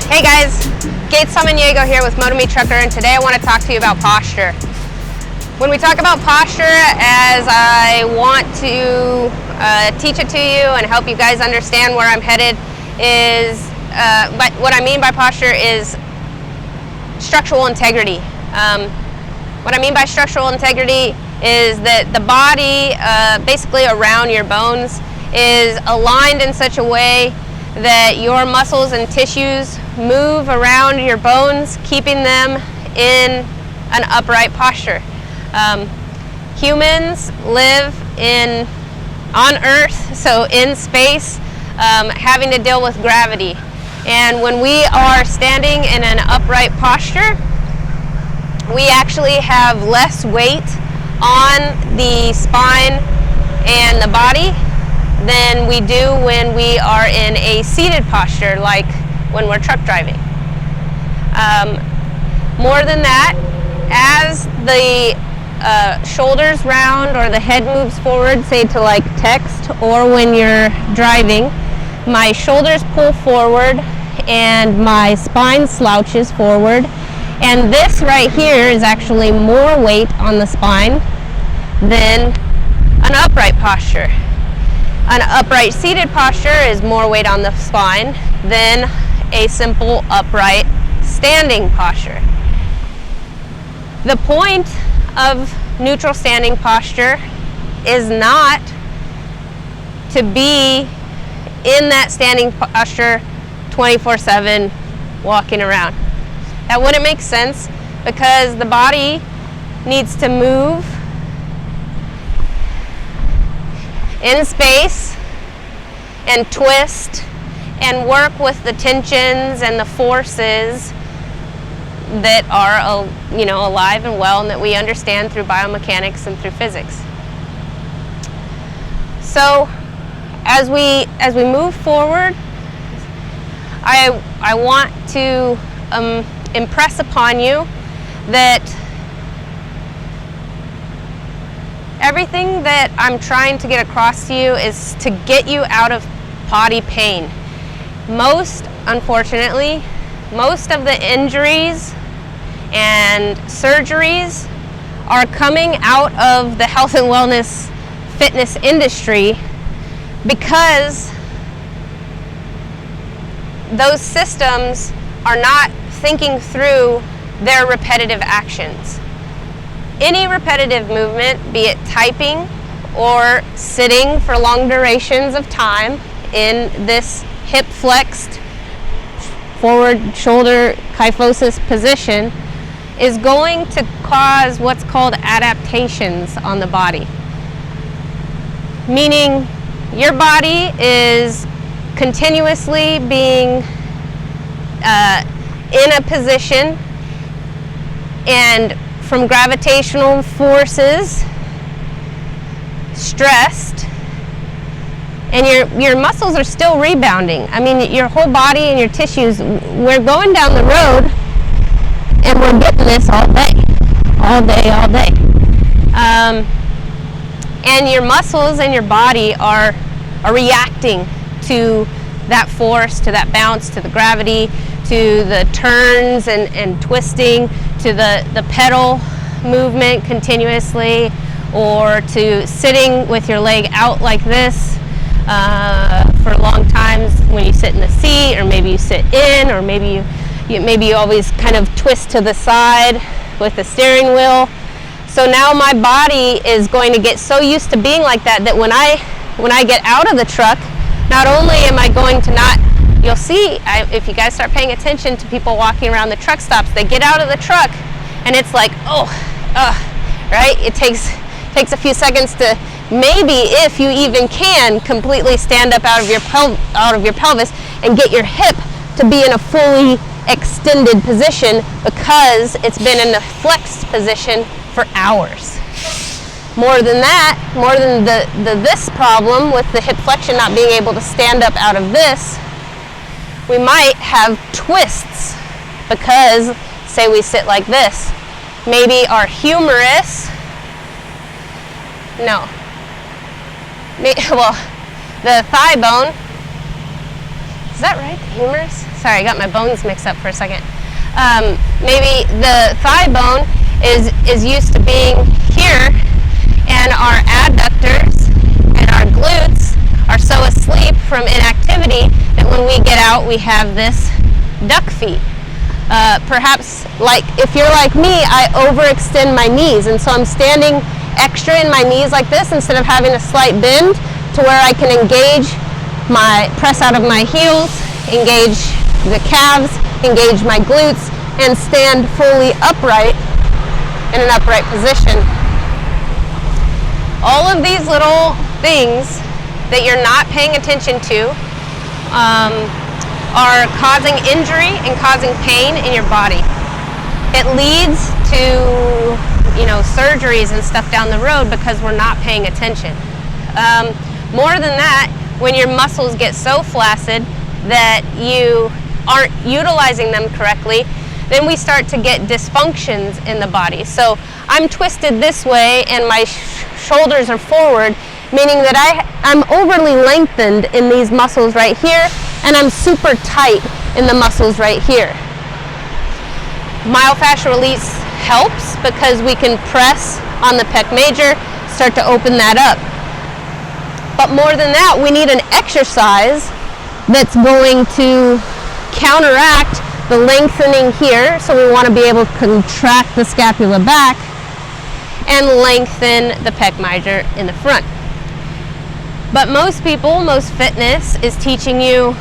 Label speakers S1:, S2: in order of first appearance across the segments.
S1: Hey guys, Gates Samaniego here with Moto Me Trucker, and today I want to talk to you about posture. When we talk about posture, as I want to teach it to you and help you guys understand where I'm headed, is but what I mean by posture is structural integrity. What I mean by structural integrity is that the body, basically around your bones, is aligned in such a way that your muscles and tissues move around your bones, keeping them in an upright posture. Humans live on Earth, so in space, having to deal with gravity. And when we are standing in an upright posture, we actually have less weight on the spine and the body than we do when we are in a seated posture, like when we're truck driving. More than that, as the shoulders round or the head moves forward, say to like text or when you're driving, my shoulders pull forward and my spine slouches forward, and this right here is actually more weight on the spine than an upright posture. An upright seated posture is more weight on the spine than a simple upright standing posture. The point of neutral standing posture is not to be in that standing posture 24/7 walking around. That wouldn't make sense, because the body needs to move in space and twist and work with the tensions and the forces that are, alive and well, and that we understand through biomechanics and through physics. So as we move forward, I want to impress upon you that everything that I'm trying to get across to you is to get you out of body pain. Unfortunately, most of the injuries and surgeries are coming out of the health and wellness fitness industry because those systems are not thinking through their repetitive actions. Any repetitive movement, be it typing or sitting for long durations of time in this hip flexed forward shoulder kyphosis position, is going to cause what's called adaptations on the body. Meaning your body is continuously being in a position, and from gravitational forces, stressed, and your muscles are still rebounding. I mean, your whole body and your tissues, we're going down the road and we're getting this all day. And your muscles and your body are reacting to that force, to that bounce, to the gravity, to the turns and twisting, to the pedal movement continuously, or to sitting with your leg out like this for long times when you sit in the seat, or maybe you sit in, or maybe you always kind of twist to the side with the steering wheel. So now my body is going to get so used to being like that when I get out of the truck, not only am I going to not, you'll see, if you guys start paying attention to people walking around the truck stops, they get out of the truck and it's like, right? It takes a few seconds to, maybe if you even can, completely stand up out of your pelvis and get your hip to be in a fully extended position, because it's been in a flexed position for hours. More than that, more than this problem with the hip flexion not being able to stand up out of this, we might have twists because, say we sit like this, maybe our humerus, the thigh bone Is that right? The humerus? Sorry, I got my bones mixed up for a second. Maybe the thigh bone is used to being here, and our adductors and our glutes are so asleep from inactivity that when we get out, we have this duck feet. Perhaps, like if you're like me, I overextend my knees, and so I'm standing extra in my knees like this instead of having a slight bend to where I can press out of my heels, engage the calves, engage my glutes, and stand fully upright in an upright position. All of these little things that you're not paying attention to are causing injury and causing pain in your body. It leads to, surgeries and stuff down the road because we're not paying attention. More than that, when your muscles get so flaccid that you aren't utilizing them correctly, then we start to get dysfunctions in the body. So I'm twisted this way and my shoulders are forward, meaning that I'm overly lengthened in these muscles right here, and I'm super tight in the muscles right here. Myofascial release helps because we can press on the pec major, start to open that up. But more than that, we need an exercise that's going to counteract the lengthening here. So we want to be able to contract the scapula back and lengthen the pec major in the front. But most fitness is teaching you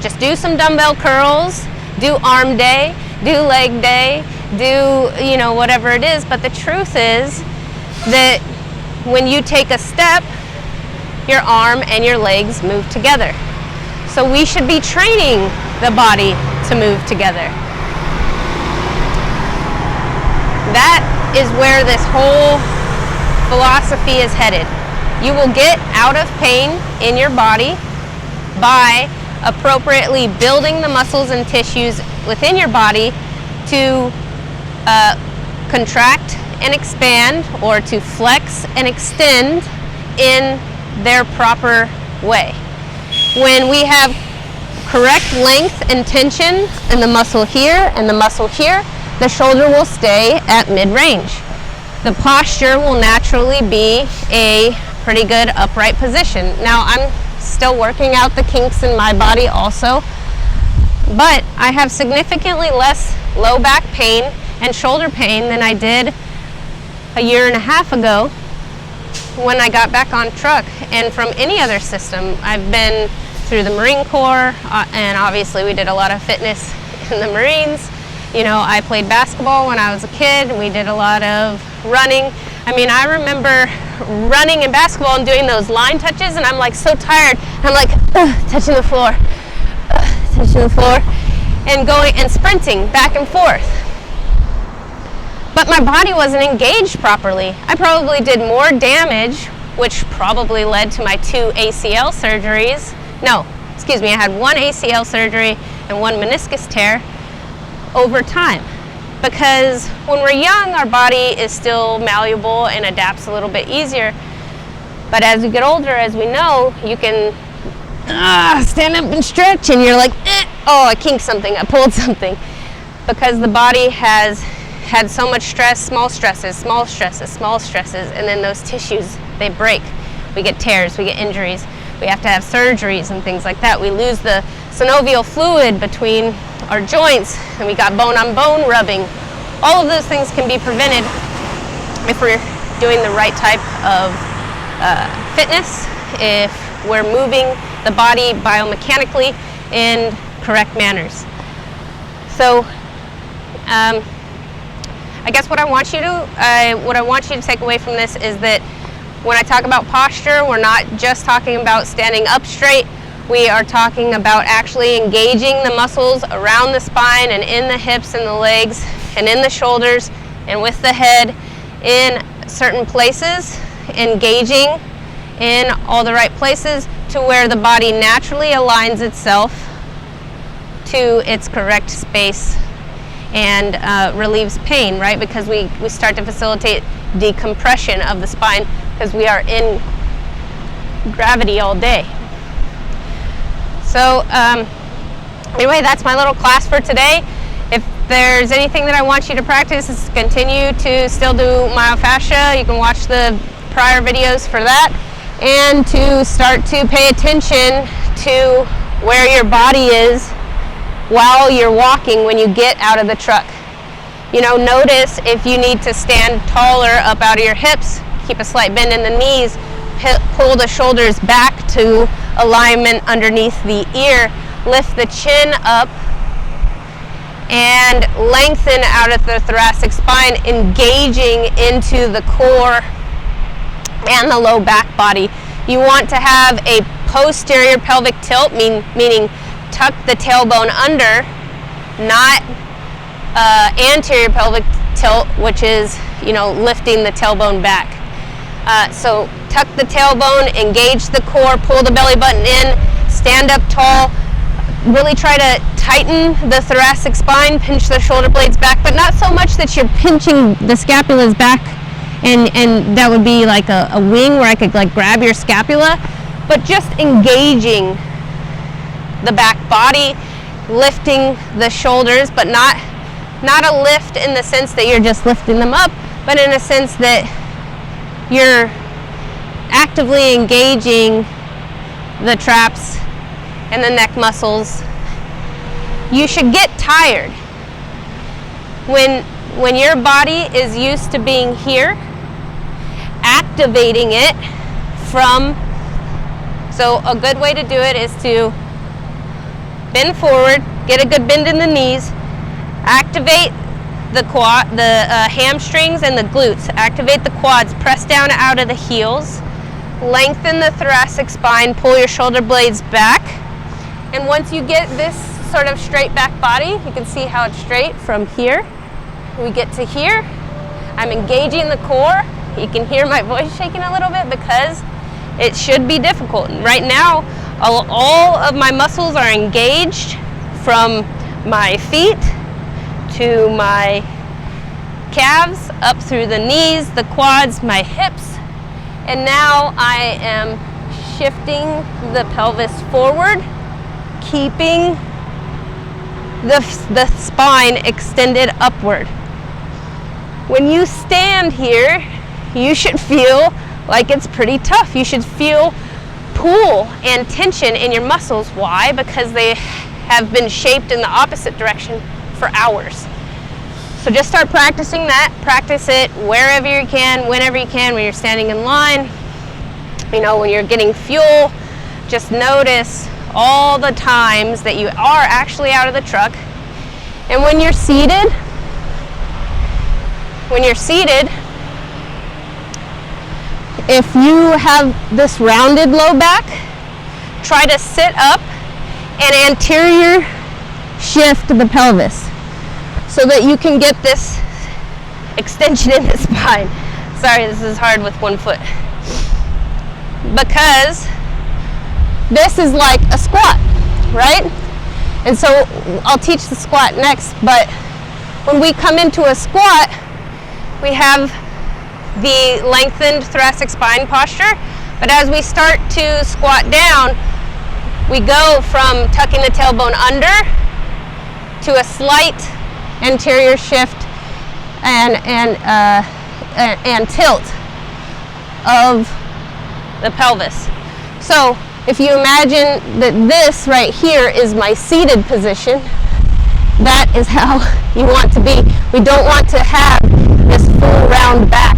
S1: just do some dumbbell curls, do arm day, do leg day, do, whatever it is. But the truth is that when you take a step, your arm and your legs move together. So we should be training the body to move together. That is where this whole philosophy is headed. You will get out of pain in your body by appropriately building the muscles and tissues within your body to contract and expand, or to flex and extend in their proper way. When we have correct length and tension in the muscle here and the muscle here, the shoulder will stay at mid-range. The posture will naturally be a pretty good upright position. Now, I'm still working out the kinks in my body also, but I have significantly less low back pain and shoulder pain than I did a year and a half ago when I got back on truck, and from any other system. I've been through the Marine Corps, and obviously we did a lot of fitness in the Marines. I played basketball when I was a kid. We did a lot of running. I remember running in basketball and doing those line touches, and I'm like so tired. I'm like touching the floor, and going and sprinting back and forth. But my body wasn't engaged properly. I probably did more damage, which probably led to my 2 ACL surgeries. I had 1 ACL surgery and 1 meniscus tear over time. Because when we're young, our body is still malleable and adapts a little bit easier. But as we get older, as we know, you can stand up and stretch, and you're like, I kinked something, I pulled something. Because the body has had so much stress, small stresses, and then those tissues, they break. We get tears, we get injuries, we have to have surgeries and things like that. We lose the synovial fluid between our joints, and we got bone-on-bone rubbing. All of those things can be prevented if we're doing the right type of fitness, if we're moving the body biomechanically in correct manners. So, I guess what I want you to take away from this is that when I talk about posture, we're not just talking about standing up straight. We are talking about actually engaging the muscles around the spine and in the hips and the legs and in the shoulders and with the head in certain places, engaging in all the right places to where the body naturally aligns itself to its correct space and relieves pain, right? Because we start to facilitate decompression of the spine because we are in gravity all day. So anyway, that's my little class for today. If there's anything that I want you to practice, is continue to still do myofascia. You can watch the prior videos for that, and to start to pay attention to where your body is while you're walking when you get out of the truck. You know, notice if you need to stand taller up out of your hips, keep a slight bend in the knees, pull the shoulders back to alignment underneath the ear, lift the chin up, and lengthen out of the thoracic spine, engaging into the core and the low back body. You want to have a posterior pelvic tilt, meaning tuck the tailbone under, not anterior pelvic tilt, which is, you know, lifting the tailbone back. So tuck the tailbone, engage the core, pull the belly button in, stand up tall, really try to tighten the thoracic spine, pinch the shoulder blades back, but not so much that you're pinching the scapulas back, and that would be like a wing where I could like grab your scapula, but just engaging the back body, lifting the shoulders, but not a lift in the sense that you're just lifting them up, but in a sense that you're actively engaging the traps and the neck muscles. You should get tired. When your body is used to being here, activating it from, so a good way to do it is to bend forward, get a good bend in the knees, activate the quad, the hamstrings and the glutes, activate the quads, press down out of the heels, lengthen the thoracic spine, pull your shoulder blades back, and once you get this sort of straight back body, you can see how it's straight from here. We get to here, I'm engaging the core. You can hear my voice shaking a little bit because it should be difficult. Right now, all of my muscles are engaged from my feet to my calves, up through the knees, the quads, my hips, and now I am shifting the pelvis forward, keeping the spine extended upward. When you stand here, you should feel like it's pretty tough. You should feel pull and tension in your muscles. Why? Because they have been shaped in the opposite direction for hours. So just start practicing that. Practice it wherever you can, whenever you can, when you're standing in line. You know, when you're getting fuel, just notice all the times that you are actually out of the truck. And when you're seated, if you have this rounded low back, try to sit up and anterior shift the pelvis so that you can get this extension in the spine. Sorry, this is hard with one foot. Because this is like a squat, right? And so I'll teach the squat next, but when we come into a squat, we have the lengthened thoracic spine posture, but as we start to squat down, we go from tucking the tailbone under to a slight anterior shift and tilt of the pelvis. So if you imagine that this right here is my seated position, that is how you want to be. We don't want to have this full round back.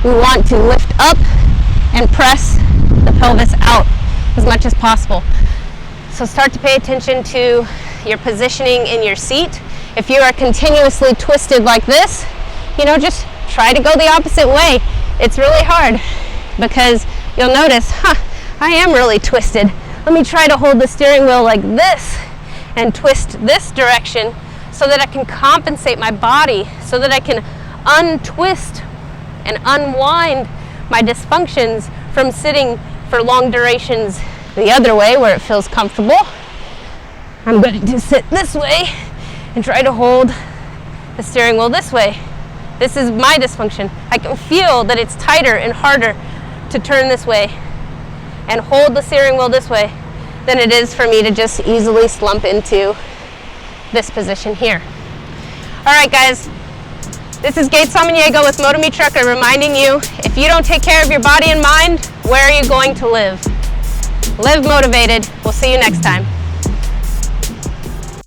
S1: We want to lift up and press the pelvis out as much as possible. So start to pay attention to your positioning in your seat. If you are continuously twisted like this, you know, just try to go the opposite way. It's really hard because you'll notice, I am really twisted. Let me try to hold the steering wheel like this and twist this direction so that I can compensate my body, so that I can untwist and unwind my dysfunctions from sitting for long durations the other way where it feels comfortable. I'm going to sit this way and try to hold the steering wheel this way. This is my dysfunction. I can feel that it's tighter and harder to turn this way and hold the steering wheel this way. than it is for me to just easily slump into this position here. All right, guys, this is Gates Samaniego with Moto Me Trucker reminding you, if you don't take care of your body and mind, where are you going to live? Live motivated. We'll see you next time.